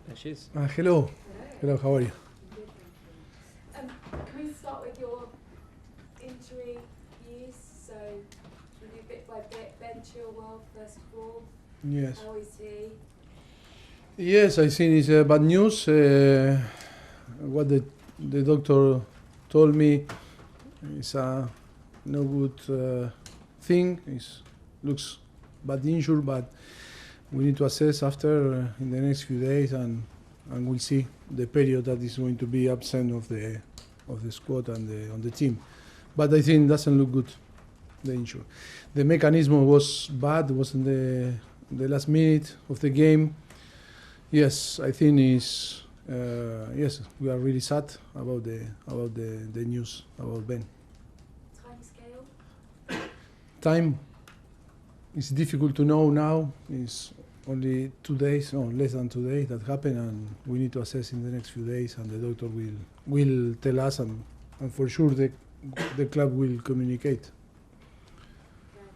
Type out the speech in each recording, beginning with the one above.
There she is. Hello. Hello, how are you? Can we start with your injury news? So, should we do bit by bit? Ben Chilwell, first of all. Yes. How is he? Yes, I think it's bad news. What the doctor told me is a no good thing. It looks bad injury, but we need to assess after in the next few days, and we'll see the period that is going to be absent of the squad and on the team. But I think it doesn't look good, the injury. The mechanism was bad. Was in the last minute of the game. Yes, I think is yes, we are really sad about the news about Ben. Time scale? Time is difficult to know now. It's only 2 days, no, less than 2 days that happened, and we need to assess in the next few days, and the doctor will tell us, and for sure the club will communicate. Okay.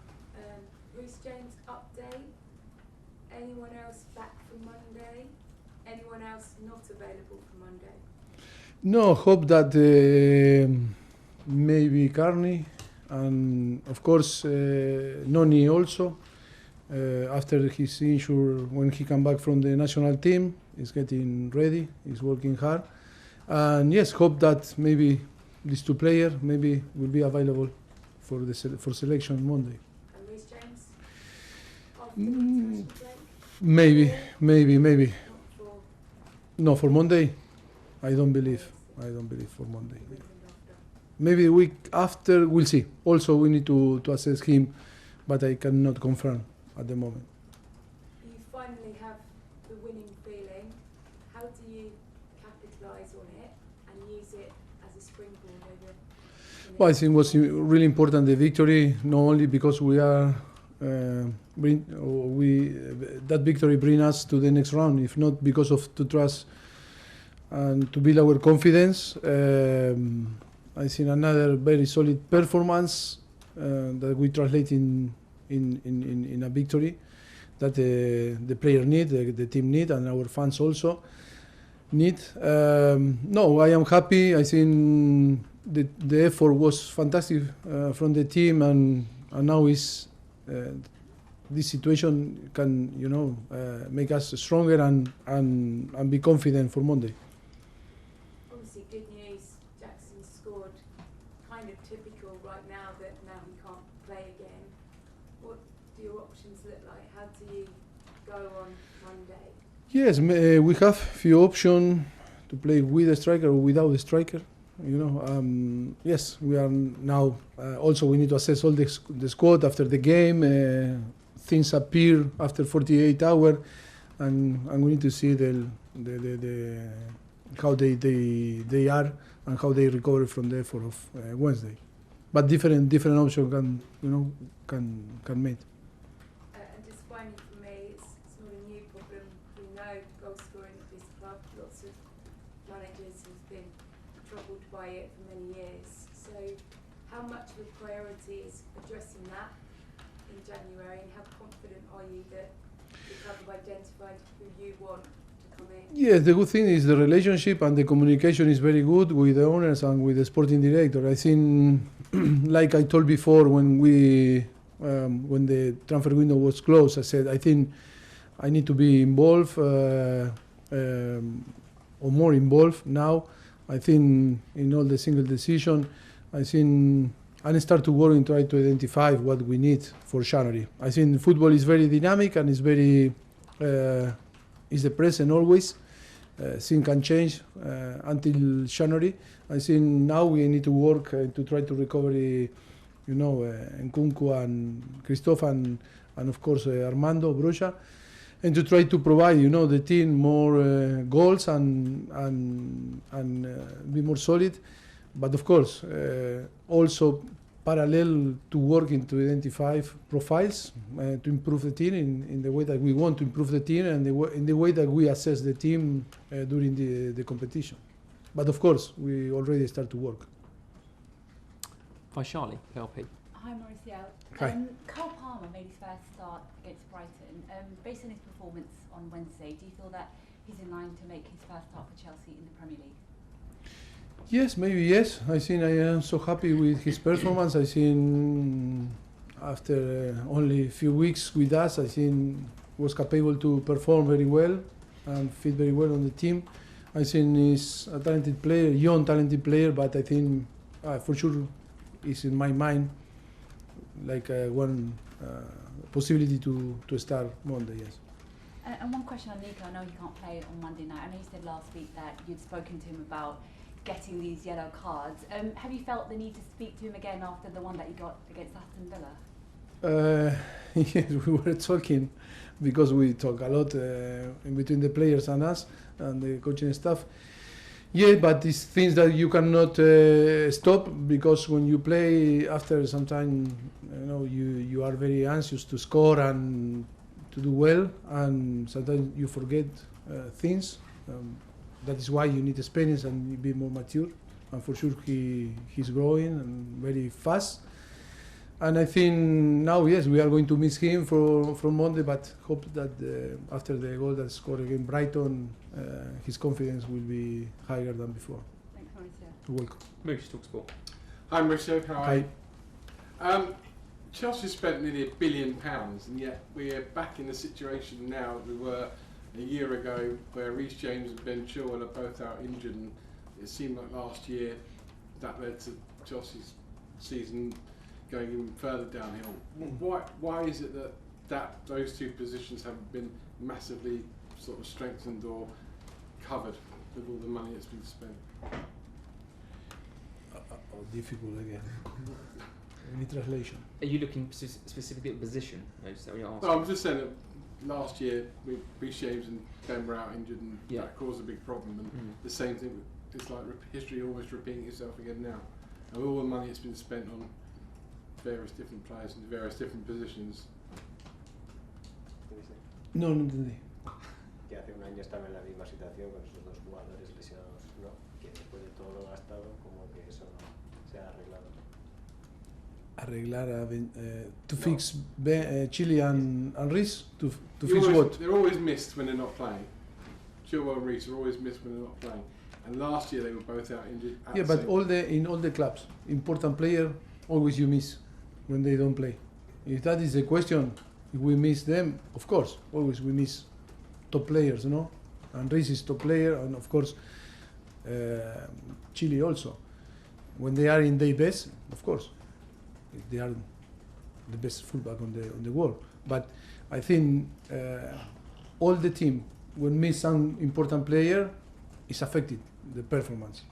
Bruce James update. Anyone else back for Monday? Anyone else not available for Monday? No, hope that maybe Carney, and of course Noni also. After his injury, when he come back from the national team, he's getting ready, he's working hard. And yes, hope that maybe these two players maybe will be available for selection Monday. And Bruce James? After the international break? Maybe. Not for No, for Monday, I don't believe for Monday. Maybe the week after, we'll see. Also, we need to assess him, but I cannot confirm at the moment. You finally have the winning feeling. How do you capitalise on it and use it as a springboard over? Well, I think it was really important, the victory, not only because we are that victory bring us to the next round, if not because of to trust and to build our confidence. I think another very solid performance that we translate in a victory that the player need, the team need, and our fans also need. No, I am happy. I think the effort was fantastic from the team, and now is this situation can make us stronger and be confident for Monday. Obviously, good news. Jackson scored. Kind of typical right now that now he can't play again. What do your options look like? How do you go on Monday? Yes, we have few options to play with a striker or without a striker. Yes, we are now. Also, we need to assess all the squad after the game. Things appear after 48 hours, and we need to see how they are and how they recover from the effort of Wednesday. But different options can make. And just finally for me, it's not a new problem. We know goal scoring at this club. Lots of managers have been troubled by it for many years. So how much of a priority is addressing that in January, and how confident are you that the club have identified who you want to come in? Yes, the good thing is the relationship and the communication is very good with the owners and with the sporting director. I think, like I told before, when the transfer window was closed, I said I think I need to be involved or more involved now. I think in all the single decision, I think and start to work and try to identify what we need for January. I think football is very dynamic and is very is the present always. Things can change until January. I think now we need to work to try to recover, Nkunku and Christophe and of course Armando Broja, and to try to provide the team more goals and be more solid. But of course, also parallel to working to identify profiles to improve the team in the way that we want to improve the team and in the way that we assess the team during the competition. But of course, we already start to work. Vaishali, PLP. Hi Mauricio. Hi. Cole Palmer made his first start against Brighton. Based on his performance on Wednesday, do you feel that he's in line to make his first start for Chelsea in the Premier League? Yes, maybe yes. I think I am so happy with his performance. I think after only a few weeks with us, I think was capable to perform very well and fit very well on the team. I think he's a talented player, young talented player, but I think for sure is in my mind like one possibility to start Monday. Yes. And one question on Nico, I know he can't play on Monday night. I know you said last week that you'd spoken to him about getting these yellow cards. Have you felt the need to speak to him again after the one that he got against Aston Villa? Yes, we were talking because we talk a lot in between the players and us and the coaching staff. Yeah, but it's things that you cannot stop, because when you play after some time, you are very anxious to score and to do well, and sometimes you forget things. That is why you need experience and be more mature. And for sure he's growing and very fast. And I think now, yes, we are going to miss him from Monday, but hope that after the goal that scored against Brighton, his confidence will be higher than before. Thanks, Mauricio. You're welcome. Mauricio, talk sport. Hi Mauricio, how are Hi. you? Chelsea spent nearly £1 billion, and yet we're back in the situation now that we were a year ago, where Reece James and Ben Chilwell are both out injured, and it seemed like last year that led to Chelsea's season going even further downhill. Why is it that those two positions haven't been massively sort of strengthened or covered with all the money that's been spent? Difficult again. Any translation? Are you looking specifically at position? Is that what you're asking? No, I'm just saying that last year Reece James and Ben were out injured, and Yeah. that caused a big problem. And the same thing, it's like history almost repeating itself again now. And all the money that's been spent on various different players in various different positions. No entendí. Que hace un año estaba en la misma situación con esos dos jugadores lesionados, ¿no? Que después de todo lo gastado, como que eso no se ha arreglado. To fix Chile and Reece? To fix always, what? They're always missed when they're not playing. Chilwell and Reece are always missed when they're not playing. And last year they were both out injured. Yeah, but in all the clubs, important player, always you miss when they don't play. If that is the question, if we miss them, of course, always we miss top players, no? And Reece is top player, and of course, Chile also. When they are in their best, of course, they are the best fullback on the world. But I think all the team, when miss some important player, is affected the performance.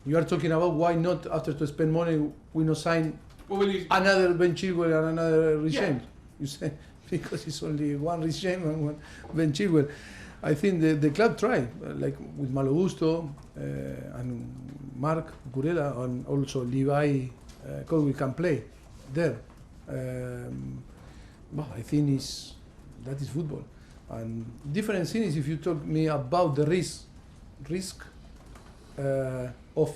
You are talking about why not, after to spend money, we not sign another Ben Chilwell and another Reece James. You say because it's only one Reece James and one Ben Chilwell. I think the club try, like with Malo Gusto and Mark Curella, and also Levi Colwill can play there. Well, I think that is football. And different thing is if you talk me about the risk of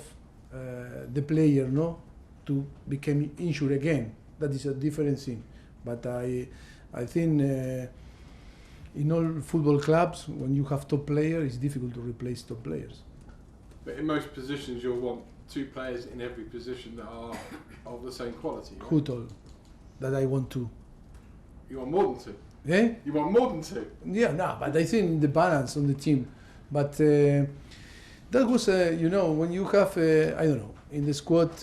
the player, no, to become injured again. That is a different thing. But I think in all football clubs, when you have top players, it's difficult to replace top players. But in most positions, you'll want two players in every position that are of the same quality. Right? Who told that I want two? You want more than two. Eh? You want more than two. Yeah, no, but I think the balance on the team. But that was, when you have, I don't know, in the squad,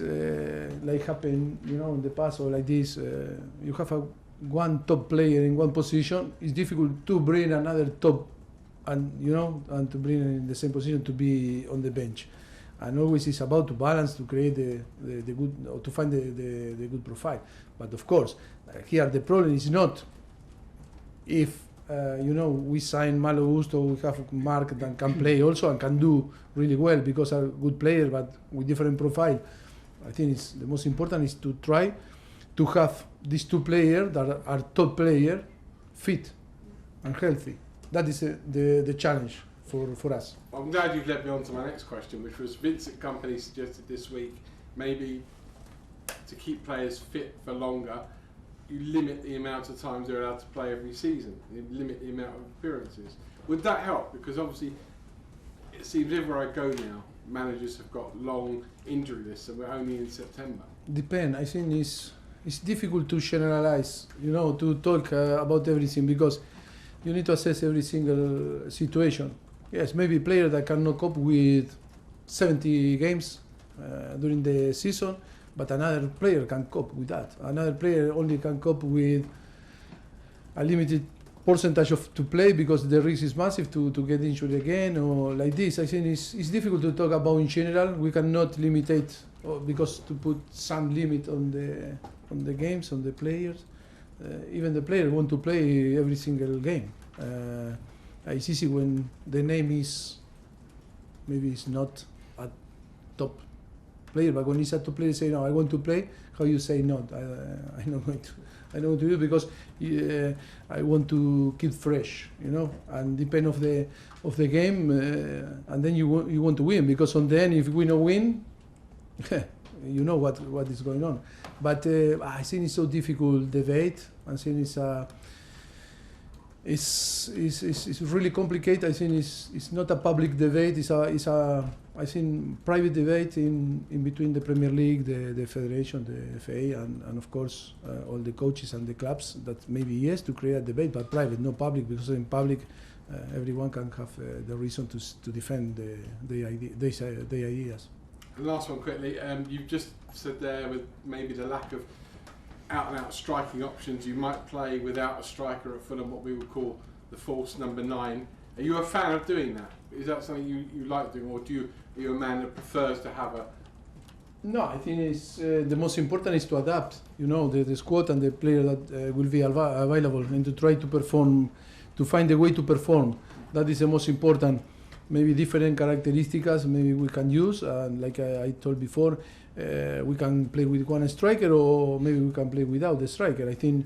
like happened, in the past or like this, you have one top player in one position. It's difficult to bring another top, and and to bring in the same position to be on the bench. And always it's about to balance, to create the good, or to find the good profile. But of course, here the problem is not if we sign Malo Gusto, we have Mark that can play also and can do really well because are good players but with different profile. I think the most important is to try to have these two players that are top players fit and healthy. That is the challenge for us. I'm glad you've led me on to my next question, which was Vincent Kompany suggested this week maybe to keep players fit for longer, you limit the amount of times they're allowed to play every season. You limit the amount of appearances. Would that help? Because obviously it seems everywhere I go now, managers have got long injury lists, and we're only in September. Depend. I think it's difficult to generalize, to talk about everything, because you need to assess every single situation. Yes, maybe player that cannot cope with 70 games during the season, but another player can cope with that. Another player only can cope with a limited percentage of to play because the risk is massive to get injured again or like this. I think it's difficult to talk about in general. We cannot limitate because to put some limit on the games, on the players. Even the player want to play every single game. It's easy when the name is maybe it's not a top player, but when it's a top player, say no, I want to play. How you say not? I'm not going to. I know what to do because I want to keep fresh, and depend of the game, and then you want to win because on the end, if we don't win, you know what is going on. But I think it's so difficult debate. I think it's really complicated. I think it's not a public debate. It's a I think private debate in between the Premier League, the Federation, the FA, and of course all the coaches and the clubs. That maybe yes to create a debate, but private, not public, because in public everyone can have the reason to defend the ideas. And last one quickly. You've just said there with maybe the lack of out-and-out striking options, you might play without a striker at Fulham, what we would call the false number 9. Are you a fan of doing that? Is that something you like doing, or are you a man that prefers to have a... No, I think it's the most important is to adapt, the squad and the player that will be available, and to try to perform, to find a way to perform. That is the most important. Maybe different characteristics maybe we can use, and like I told before, we can play with one striker, or maybe we can play without the striker. I think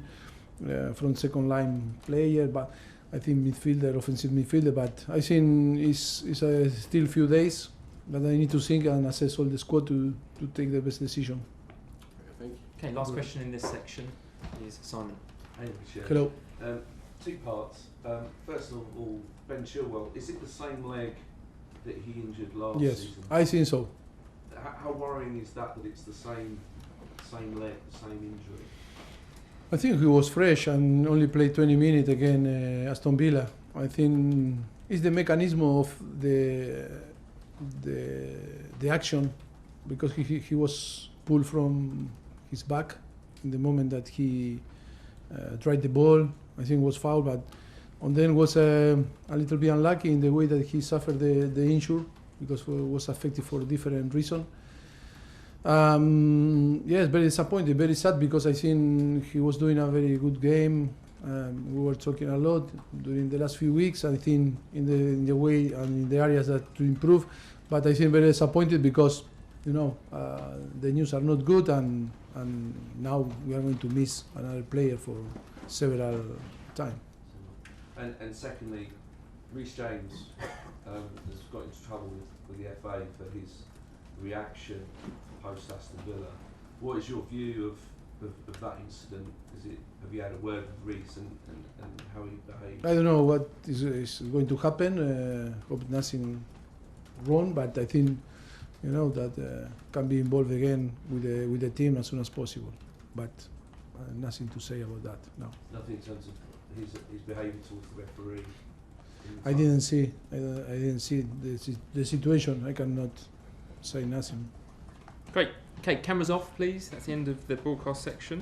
from second line player, but I think midfielder, offensive midfielder. But I think it's still few days that I need to think and assess all the squad to take the best decision. Okay, thank you. Okay, last question in this section is Simon. Hey, Michelle. Hello. Two parts. First of all, Ben Chilwell, is it the same leg that he injured last Yes, season? I think so. How worrying is that it's the same leg, the same injury? I think he was fresh and only played 20 minutes again Aston Villa. I think it's the mechanism of the action, because he was pulled from his back in the moment that he tried the ball. I think it was foul, but and then was a little bit unlucky in the way that he suffered the injury, because it was affected for a different reason. Yes, very disappointed, very sad, because I think he was doing a very good game. We were talking a lot during the last few weeks, I think, in the way and in the areas that to improve. But I think very disappointed because, the news are not good, and now we are going to miss another player for several times. And secondly, Reece James has got into trouble with the FA for his reaction post Aston Villa. What is your view of that incident? Have you had a word with Reece and how he behaved? I don't know what is going to happen. Hope nothing wrong, but I think that can be involved again with the team as soon as possible. But nothing to say about that. No. Nothing in terms of his behaviour towards the referee. I didn't see. I didn't see the situation. I cannot say nothing. Great. Okay, cameras off, please. That's the end of the broadcast section.